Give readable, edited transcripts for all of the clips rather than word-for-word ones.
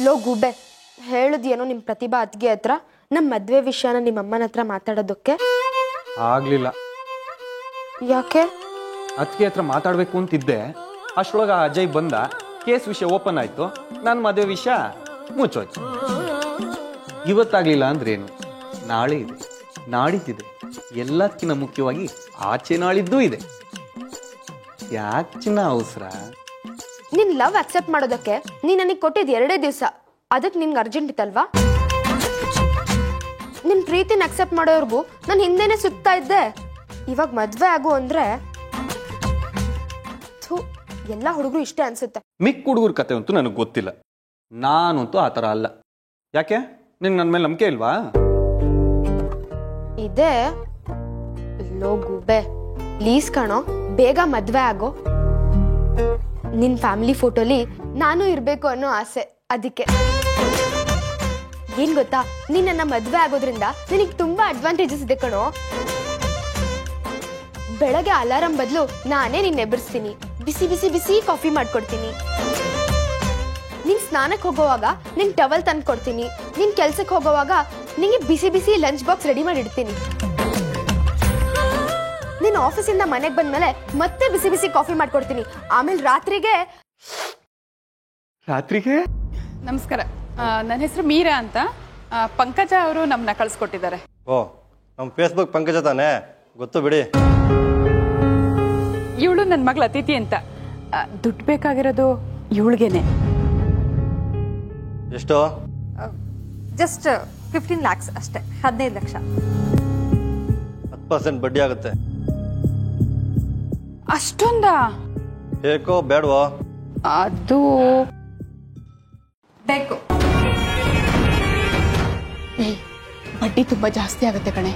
Low ಗೂಬೆ, ಹೇಳಿದ್ಯೇನೋ ನಿಮ್ಮ ಪ್ರತಿಭಾ ಅತ್ತಿಗೆ ಹತ್ರ ನಮ್ಮ ಮದುವೆ ವಿಷಯನ ನಿಮ್ಮ ಅಮ್ಮನ ಹತ್ರ ಮಾತಾಡೋದಕ್ಕೆ? ಆಗ್ಲಿಲ್ಲ. ಯಾಕೆ? ಅತ್ತಿಗೆ ಹತ್ರ ಮಾತಾಡ್ಬೇಕು ಅಂತಿದ್ದೆ, ಅಷ್ಟೊಳಗ ಅಜಯ್ ಬಂದ, ಕೇಸ್ ವಿಷಯ ಓಪನ್ ಆಯ್ತು, ನನ್ನ ಮದುವೆ ವಿಷಯ ಮುಚ್ಚೋಯ್ತು. ಇವತ್ತಾಗ್ಲಿಲ್ಲ ಅಂದ್ರೇನು, ನಾಳೆ ಇದೆ, ನಾಡಿದ್ದಿದೆ, ಎಲ್ಲದಕ್ಕಿಂತ ಮುಖ್ಯವಾಗಿ ಆಚೆ ನಾಳಿದ್ದೂ ಇದೆ. ಯಾಕೆ ಚಿನ್ನ ಅವಸರ? ನಿನ್ ಲವ್ ಅಕ್ಸೆಪ್ಟ್ ಮಾಡೋದಕ್ಕೆ ನೀನ್ ನನಗೆ ಕೊಟ್ಟಿದ್ 2 ದಿವಸ, ಅದಕ್ಕೆ ನಿನ್ಗೆ ಅರ್ಜೆಂಟ್ ಇತ್ತಲ್ವಾ? ನಿನ್ ಪ್ರೀತಿನ ಅಕ್ಸೆಪ್ಟ್ ಮಾಡೋರ್ಗು ನಾನು ಹಿಂದೆನೆ ಸುತ್ತಾ ಇದ್ದೆ. ಇವಾಗ ಮದ್ವೆ ಆಗು ಅಂದ್ರೆ ಎಲ್ಲ ಹುಡುಗರು ಇಷ್ಟೇ ಅನ್ಸುತ್ತೆ. ಮಿಕ್ಕ ಹುಡುಗರ ಕತೆ ಅಂತೂ ನನಗೆ ಗೊತ್ತಿಲ್ಲ, ನಾನಂತೂ ಆ ಥರ ಅಲ್ಲ. ಯಾಕೆ, ನಿಂಗೆ ನನ್ನ ಮೇಲೆ ನಂಬಿಕೆ ಇಲ್ವಾ? ಇದೆ. ಲೋ ಗೂಬೆ, ಪ್ಲೀಸ್ ಕಣೋ, ಬೇಗ ಮದ್ವೆ ಆಗೋ. ನಿನ್ ಫ್ಯಾಮಿಲಿ ಫೋಟೋಲಿ ನಾನು ಇರ್ಬೇಕು ಅನ್ನೋ ಆಸೆ, ಅದಕ್ಕೆ. ಏನ್ ಗೊತ್ತಾ, ನೀನ್ ನನ್ನ ಮದ್ವೆ ಆಗೋದ್ರಿಂದ ನಿನಗೆ ತುಂಬಾ ಅಡ್ವಾಂಟೇಜಸ್ ಇದೆ ಕಣೋ. ಬೆಳಗ್ಗೆ ಅಲಾರಂ ಬದಲು ನಾನೇ ನಿನ್ನ ಎಬ್ಬರಿಸ್ತೀನಿ, ಬಿಸಿ ಬಿಸಿ ಬಿಸಿ ಕಾಫಿ ಮಾಡ್ಕೊಡ್ತೀನಿ. ನೀನ್ ಸ್ನಾನಕ್ಕೆ ಹೋಗೋವಾಗ ನಿನ್ ಟವಲ್ ತಂದು ಕೊಡ್ತೀನಿ. ನೀನ್ ಕೆಲ್ಸಕ್ಕೆ ಹೋಗೋವಾಗ ನಿಂಗೆ ಬಿಸಿ ಬಿಸಿ ಲಂಚ್ ಬಾಕ್ಸ್ ರೆಡಿ ಮಾಡಿ ಇಡ್ತೀನಿ. ನೀನ್ ಆಫೀಸಿಂದ ಮನೆಗೆ ಬಂದ್ಮೇಲೆ ಮತ್ತೆ ಬಿಸಿ ಬಿಸಿ ಕಾಫಿ ಮಾಡ್ಕೊಡ್ತೀನಿ. ಆಮೇಲೆ ರಾತ್ರಿಗೆ ನಮಸ್ಕಾರ, ನನ್ನ ಹೆಸರು ಮೀರಾ ಅಂತ. ಪಂಕಜ ಅವರು ನಮ್ಮನ್ನ ಕಳಿಸ್ಕೊಟ್ಟಿದ್ದಾರೆ. ಓ, ನಮ್ಮ ಫೇಸ್ಬುಕ್ ಪಂಕಜ ತಾನೆ, ಗೊತ್ತು ಬಿಡಿ. ಇವಳು ನನ್ನ ಮಗಳ ಅತಿಥಿ ಅಂತ. ದುಡ್ಡು ಬೇಕಾಗಿರೋದು ಇವಳಿಗೇನೆ. ಎಷ್ಟು? ಜಸ್ಟ್ 15 lakhs ಅಷ್ಟೇ, 15 ಲಕ್ಷ. 10% ಬಡ್ಡಿ ಆಗುತ್ತೆ. ಅಷ್ಟೊಂದ? ಬೇಕೋ ಬೇಡವೋ? ಅದು ಬೇಕು. ಬಡ್ಡಿ ತುಂಬಾ ಜಾಸ್ತಿ ಆಗುತ್ತೆ ಕಣೆ.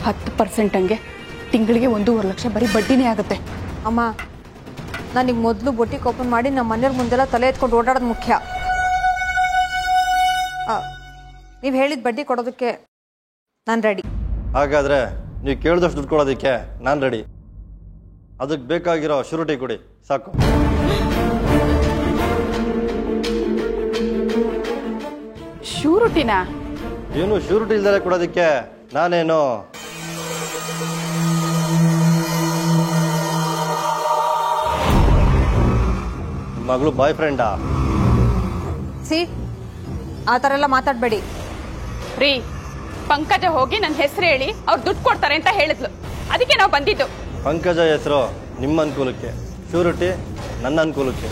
10% ಹಂಗೆ ತಿಂಗಳಿಗೆ 1.5 ಲಕ್ಷ ಬರೀ ಬಡ್ಡಿನೇ ಆಗುತ್ತೆ. ಅಮ್ಮ, ನನಗೆ ಮೊದಲು ಬೊಟ್ಟಿಗೆ ಓಪನ್ ಮಾಡಿ ನಮ್ಮ ಮನೆಯವ್ರ ಮುಂದೆಲ್ಲ ತಲೆ ಎತ್ಕೊಂಡು ಓಡಾಡೋದು ಮುಖ್ಯ. ನೀವು ಹೇಳಿದ ಬಡ್ಡಿ ಕೊಡೋದಕ್ಕೆ ನಾನು ರೆಡಿ. ಹಾಗಾದರೆ ನೀವು ಕೇಳಿದಷ್ಟು ದುಡ್ಡು ಕೊಡೋದಕ್ಕೆ ನಾನು ರೆಡಿ. ಅದಕ್ಕೆ ಬೇಕಾಗಿರೋ ಶ್ಯೂರಿಟಿ ಕೊಡಿ ಸಾಕು. ಶ್ಯೂರಿಟಿನಾ? ಏನು ಶ್ಯೂರಿಟಿ ಇಲ್ದರೆ ಕೊಡೋದಕ್ಕೆ ನಾನೇನು ಮಗಳು ಬಾಯ್ ಫ್ರೆಂಡಾ? ಆ ಥರ ಎಲ್ಲ ಮಾತಾಡಬೇಡಿ ರೀ. ಪಂಕಜ ಹೋಗಿ ನನ್ನ ಹೆಸರು ಹೇಳಿ ಅವ್ರು ದುಡ್ಡು ಕೊಡ್ತಾರೆ ಅಂತ ಹೇಳಿದ್ಲು, ಅದಕ್ಕೆ ನಾವು ಬಂದಿದ್ದು. ಪಂಕಜ ಹೆಸರು ನಿಮ್ಮ ಅನುಕೂಲಕ್ಕೆ, ಶ್ಯೂರಿಟಿ ನನ್ನ ಅನುಕೂಲಕ್ಕೆ.